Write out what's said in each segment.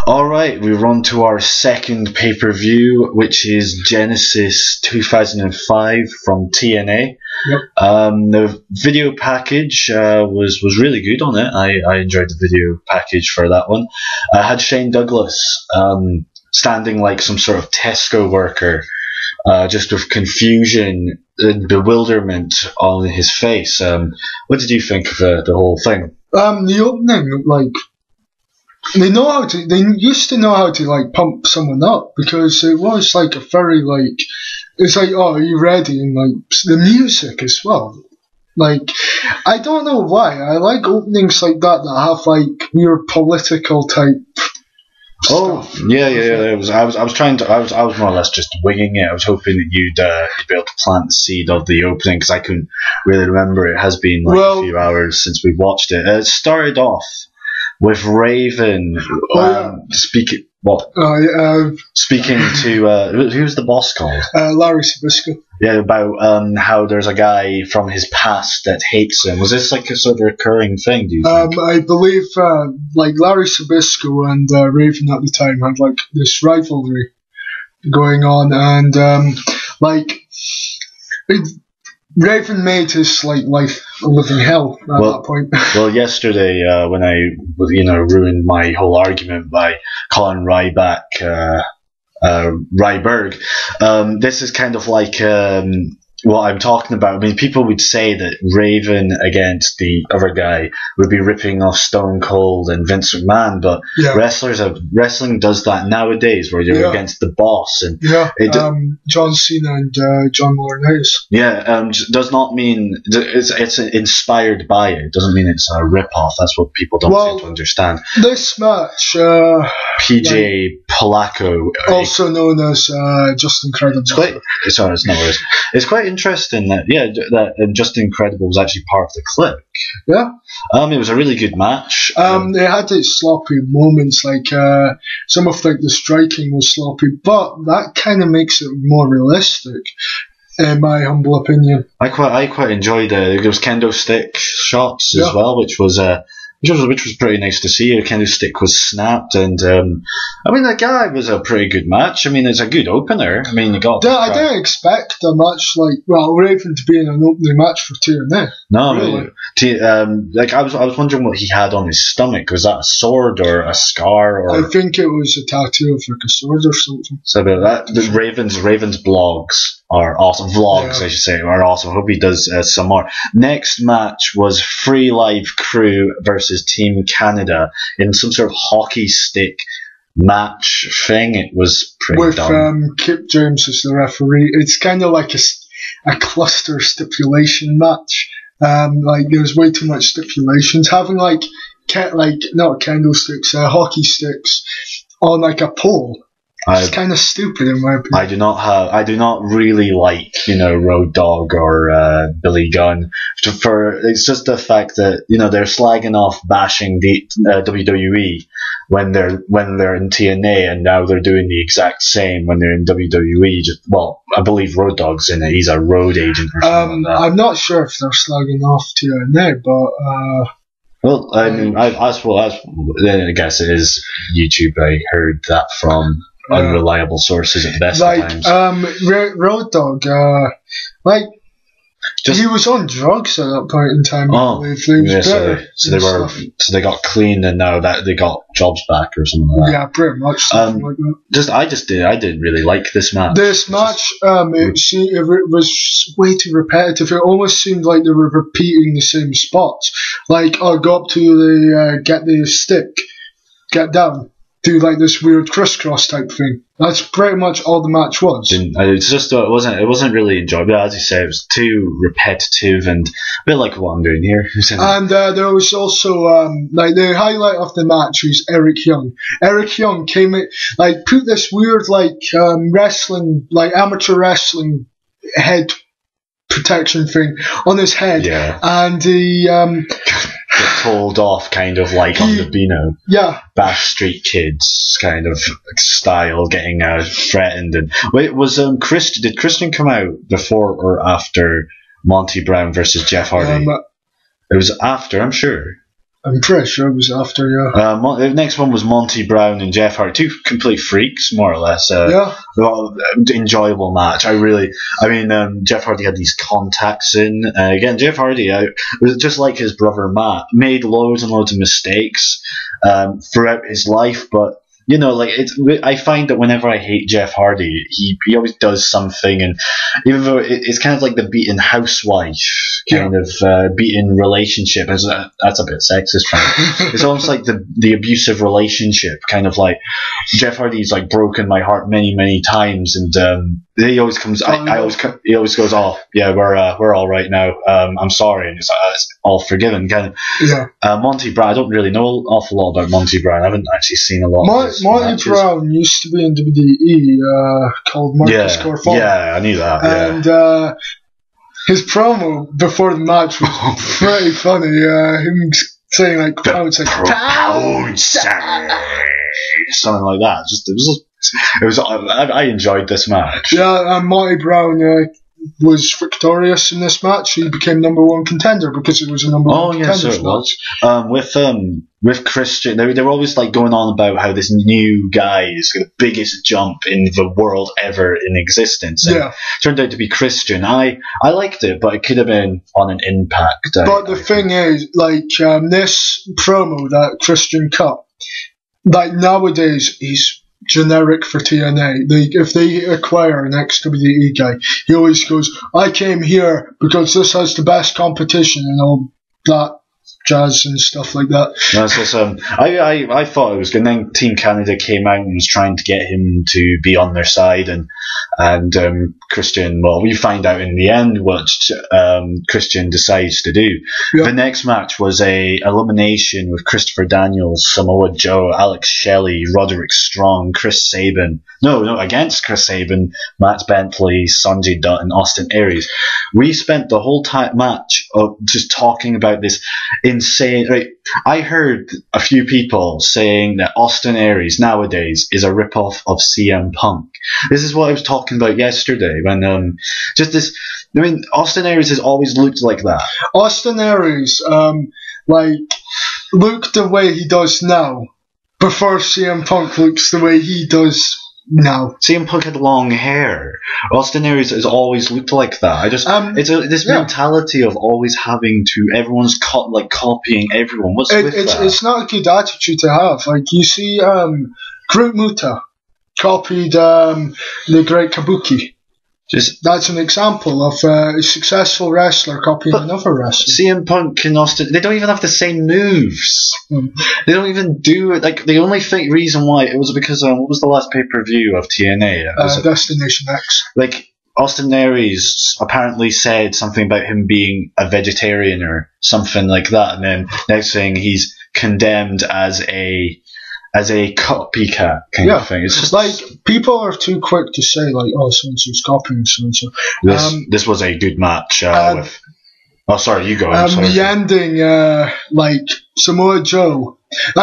All right, we're on to our second pay-per-view, which is Genesis 2005 from TNA. Yep. The video package was really good on it. I enjoyed the video package for that one. I had Shane Douglas standing like some sort of Tesco worker, just with confusion and bewilderment on his face. What did you think of the whole thing? The opening, like, they used to know how to like pump someone up, because it was like a very like, it's like, oh, are you ready? And like the music as well. Like, I don't know why. I like openings like that have like weird political type stuff. Yeah. I was more or less just winging it. I was hoping that you'd be able to plant the seed of the opening, because I couldn't really remember. It has been like a few hours since we watched it. It started off with Raven speaking. What? Speaking to who's the boss called? Larry Sabisco. Yeah, about how there's a guy from his past that hates him. Was this like a sort of recurring thing? Do you think? I believe like Larry Sabisco and Raven at the time had like this rivalry going on, and Raven made his like life a living hell at that point. Well, yesterday when I ruined my whole argument by calling Ryback Ryberg, this is kind of like what I'm talking about. I mean, people would say that Raven against the other guy would be ripping off Stone Cold and Vince McMahon, but wrestling does that nowadays, where you're against the boss, and John Cena and John Laurinaitis. Does not mean it's inspired by it. It doesn't mean it's a rip-off. That's what people don't seem to understand. This match, PJ Polacco, also known as Just Incredible. It's quite interesting that Just Incredible was actually part of the Click. Yeah. It was a really good match. It had its sloppy moments, like some of like the striking was sloppy, but that kind of makes it more realistic, in my humble opinion. I quite enjoyed it. There was kendo stick shots as well, which was pretty nice to see. The kendo stick was snapped, and I mean, the guy was a pretty good match. I mean, it's a good opener. I mean, I didn't expect a match like Raven to be in an opening match for TNA. No, really. I was wondering what he had on his stomach. Was that a sword or a scar? Or I think it was a tattoo of like a sword or something. So about that, the Raven's blogs are awesome. Vlogs, I should say, are awesome. I hope he does some more. Next match was Free Live Crew versus Team Canada in some sort of hockey stick match thing. It was pretty dumb. With Kip James as the referee. It's kind of like a cluster stipulation match. Like there's way too much stipulations. Having like not candlesticks, hockey sticks on like a pole. It's kind of stupid in my opinion. I do not really like, Road Dogg or Billy Gunn. It's just the fact that, they're slagging off, bashing the WWE when they're in TNA, and now they're doing the exact same when they're in WWE. I believe Road Dogg's in it. He's a road agent or something like that. I'm not sure if they're slagging off TNA, but well, I mean, I guess it is YouTube. I heard that from unreliable sources at the best of times. Road Dogg, he was on drugs at that point in time. I believe. So they got clean, and now that they got jobs back or something like that. Yeah, pretty much something like that. I didn't really like this match. It was way too repetitive. It almost seemed like they were repeating the same spots. Like, go up to the get the stick, get down. Do like this weird crisscross type thing. That's pretty much all the match was. It wasn't really enjoyable. As you say, it was too repetitive and a bit like what I'm doing here. And there was also like the highlight of the match was Eric Young. Eric Young came in, like put this weird like wrestling, like amateur wrestling head protection thing on his head, and he told off kind of like on the Bash Street Kids kind of style, getting threatened. And wait, did Christian come out before or after Monty Brown versus Jeff Hardy? It was after, I'm sure. I'm pretty sure it was after, yeah. The next one was Monty Brown and Jeff Hardy, two complete freaks, more or less. Well, enjoyable match. Jeff Hardy had these contacts in. Again, Jeff Hardy, was just like his brother Matt, made loads and loads of mistakes throughout his life, but I find that whenever I hate Jeff Hardy, he always does something, and even though it's kind of like the beaten housewife kind of beaten relationship, that's a bit sexist, right? It's almost like the abusive relationship, kind of like Jeff Hardy's like broken my heart many times, and he always comes. He always goes, "Oh yeah, we're all right now. I'm sorry," and it's all forgiven. Kind of. Yeah. Monty Brown. I don't really know an awful lot about Monty Brown. I haven't actually seen a lot. Monty Brown used to be in WWE called Marcus Corfon. Yeah, I knew that. And his promo before the match was pretty funny. Him saying like pound something like that. I enjoyed this match. Yeah, and Monty Brown was victorious in this match. He became number one contender because it was a number one contender. Oh, yeah, so it was. With Christian, they were always like going on about how this new guy is the biggest jump in the world ever in existence. And it turned out to be Christian. I liked it, but it could have been on an Impact. But the thing is, like, this promo that Christian cut, like, nowadays, he's generic for TNA. If they acquire an ex-WWE guy, he always goes, "I came here because this has the best competition," and all that jazz and stuff like that. No, so I thought it was good. And then Team Canada came out and was trying to get him to be on their side, and Christian. Well, we find out in the end what Christian decides to do. Yep. The next match was a elimination with Christopher Daniels, Samoa Joe, Alex Shelley, Roderick Strong, Chris Sabin. No, against Chris Sabin, Matt Bentley, Sanjay Dutt, and Austin Aries. We spent the whole match just talking about this insane. Right, I heard a few people saying that Austin Aries nowadays is a rip-off of CM Punk. This is what I was talking about yesterday when just this. I mean, Austin Aries has always looked like that. Austin Aries, looked the way he does now before CM Punk looks the way he does now. CM Punk had long hair. Austin Aries has always looked like that. I just this mentality of always having to everyone's copying everyone. What's with that? It's not a good attitude to have. Like you see, Great Muta copied the Great Kabuki. That's an example of a successful wrestler copying another wrestler. CM Punk and Austin, they don't even have the same moves. They don't even do it. Like the only reason why it was because what was the last pay-per-view of TNA? Destination X. Like Austin Aries apparently said something about him being a vegetarian or something like that, and then next thing he's condemned as a copycat kind of thing. It's just like people are too quick to say like, "Oh, so-and-so's copying so-and-so." This was a good match with. Oh, sorry, you go. The ending, Samoa Joe,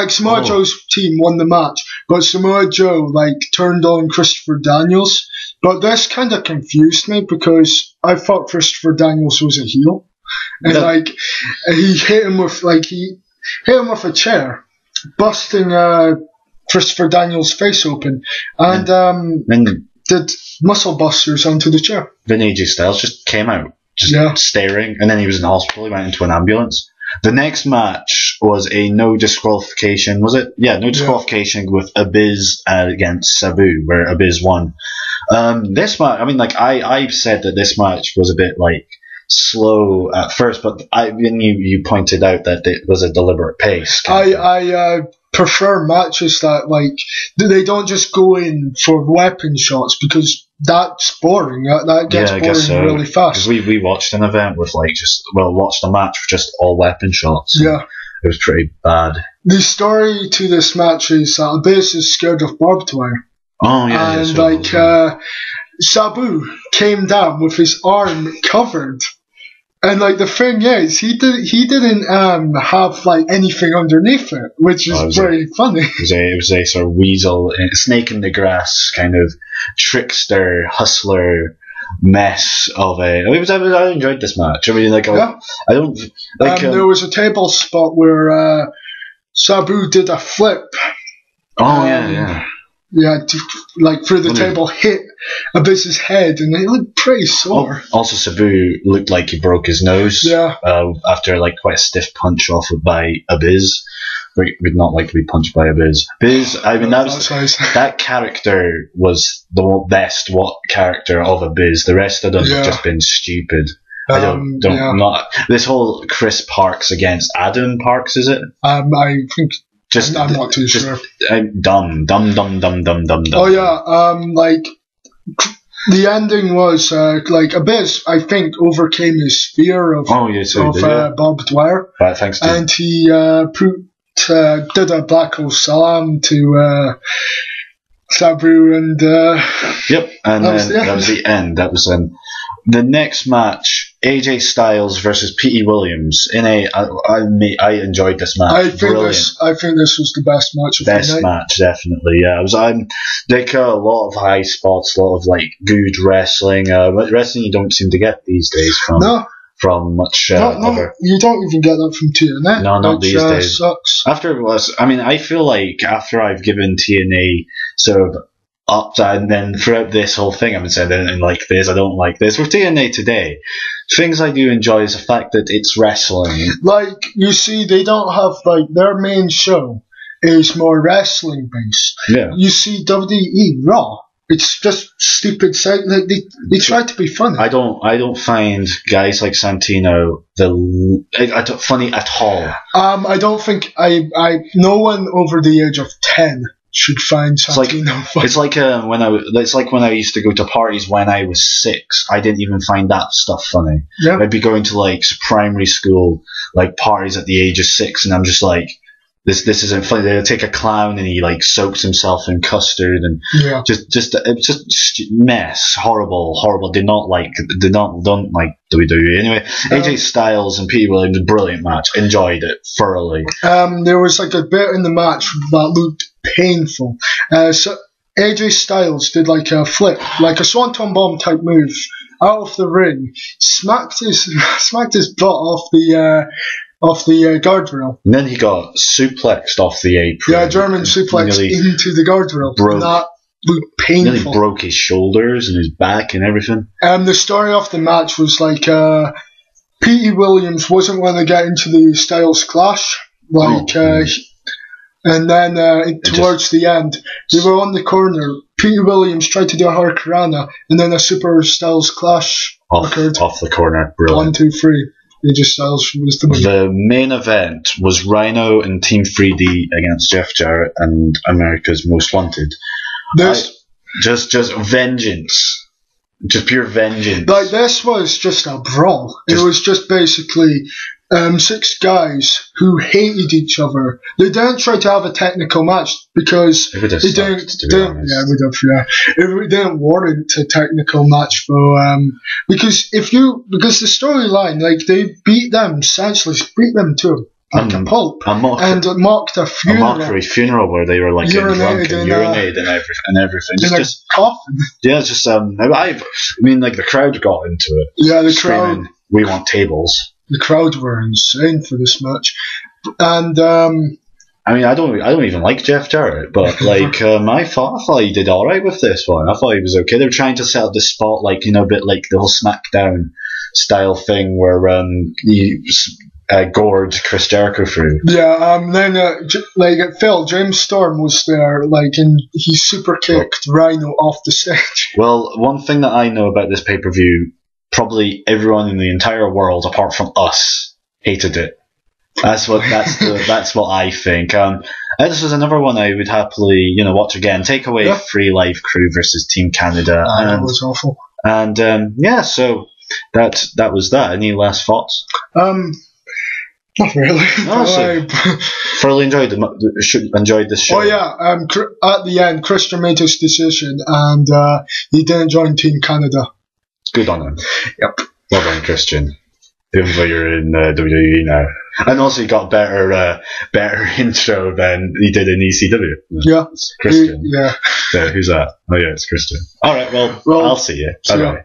Samoa Joe's team won the match, but Samoa Joe turned on Christopher Daniels. But this kind of confused me because I thought Christopher Daniels was a heel, and he hit him with a chair, busting Christopher Daniels' face open, and did muscle busters onto the chair. Then AJ Styles just came out, staring, and then he was in the hospital. He went into an ambulance. The next match was a no disqualification. Was it? Yeah, no disqualification with Abyss against Sabu, where Abyss won. This match, I said that this match was a bit slow at first, but you pointed out that it was a deliberate pace. I prefer matches that they don't just go in for weapon shots because that's boring. That gets boring really fast. Because we watched an event with watched a match with just all weapon shots. Yeah. It was pretty bad. The story to this match is that Abyss is scared of barbed wire. Oh yeah. And Sabu came down with his arm covered. And the thing is, he didn't have anything underneath it, which is very funny. It was a sort of weasel, snake in the grass kind of trickster, hustler mess of a. I enjoyed this match. I mean, like, I don't like. There was a table spot where Sabu did a flip. Oh yeah. Yeah, like through the table, hit Abyss's head, and it looked pretty sore. Also, Sabu looked like he broke his nose. Yeah. After like quite a stiff punch off by Abyss. Would not like to be punched by Abyss. Abyss, I mean, that character was the best character of Abyss. The rest of them have just been stupid. I don't not this whole Chris Parks against Adam Parks, is it? I think. I'm not too sure. Dumb. Oh yeah, like the ending was like Abyss, I think, overcame his fear of Bob Dwyer. Right, thanks to and he did a Black Hole Salam to Sabu, and and that was the end. That was the next match. AJ Styles versus Petey Williams in I enjoyed this match. I think this was the best match of the night. Best match, definitely. Yeah, it was. Like a lot of high spots, a lot of like good wrestling. Wrestling you don't seem to get these days from much. No, you don't even get that from TNA. No, not these days. Sucks. I feel like after I've given TNA sort of up and then throughout this whole thing I've been saying I didn't like this, I don't like this. With TNA today, things I do enjoy is the fact that it's wrestling. Like, you see, they don't have, like, their main show is more wrestling based. Yeah. You see WWE Raw, it's just stupid. Like, they try to be funny. I don't find guys like Santino funny at all. I don't think no one over the age of 10 should find Santino funny. It's like when I used to go to parties when I was 6. I didn't even find that stuff funny. Yeah. I'd be going to like primary school like parties at the age of 6, and I'm just like, this isn't funny. They'll take a clown and he like soaks himself in custard and just mess. Horrible. Don't like WWE. Anyway, AJ Styles and Petey Williams, brilliant match. Enjoyed it thoroughly. There was like a bit in the match that looked painful. So AJ Styles did like a flip, like a swanton bomb type move out of the ring, smacked his butt off the guardrail. And then he got suplexed off the apron. Yeah, German suplex into the guardrail. And that looked painful. Nearly broke his shoulders and his back and everything. The story of the match was like Petey Williams wasn't going to get into the Styles clash. And then towards the end, they were on the corner. Petey Williams tried to do a Hurricanrana, and then a Super Styles clash occurred. Off the corner. Brilliant. 1, 2, 3. AJ Styles was the winner. The main event was Rhino and Team 3D against Jeff Jarrett and America's Most Wanted. Just vengeance. Just pure vengeance. Like, this was just a brawl. It was just basically 6 guys who hated each other. They didn't try to have a technical match because it didn't warrant a technical match though. Because the storyline, like, they beat them to a pulp and mocked a funeral. A mockery funeral where they were like drunk and urinated and everything. Just coffin. Yeah, just I mean, like, the crowd got into it. Yeah, the crowd. We want tables. The crowd were insane for this match, and I mean, I don't even like Jeff Jarrett, but like I thought he did all right with this one. I thought he was okay. They were trying to set up this spot, like, a bit like the whole SmackDown style thing where he gored Chris Jericho through. Yeah, then it felt James Storm was there, like, and he super kicked Rhino off the stage. Well, one thing that I know about this pay-per-view, probably everyone in the entire world apart from us hated it. That's what I think. This was another one I would happily watch again. Take away Free Life Crew versus Team Canada. That was awful. And so that was that. Any last thoughts? Not really. No, thoroughly enjoyed this show. Oh yeah. At the end, Christian made his decision, and he didn't join Team Canada. Good on him. Yep. Well done, Christian. Even though you're in WWE now. And also you got better intro than he did in ECW. Yeah. It's Christian. Yeah. So who's that? Oh yeah, it's Christian. Alright, well, I'll see you. Bye-bye.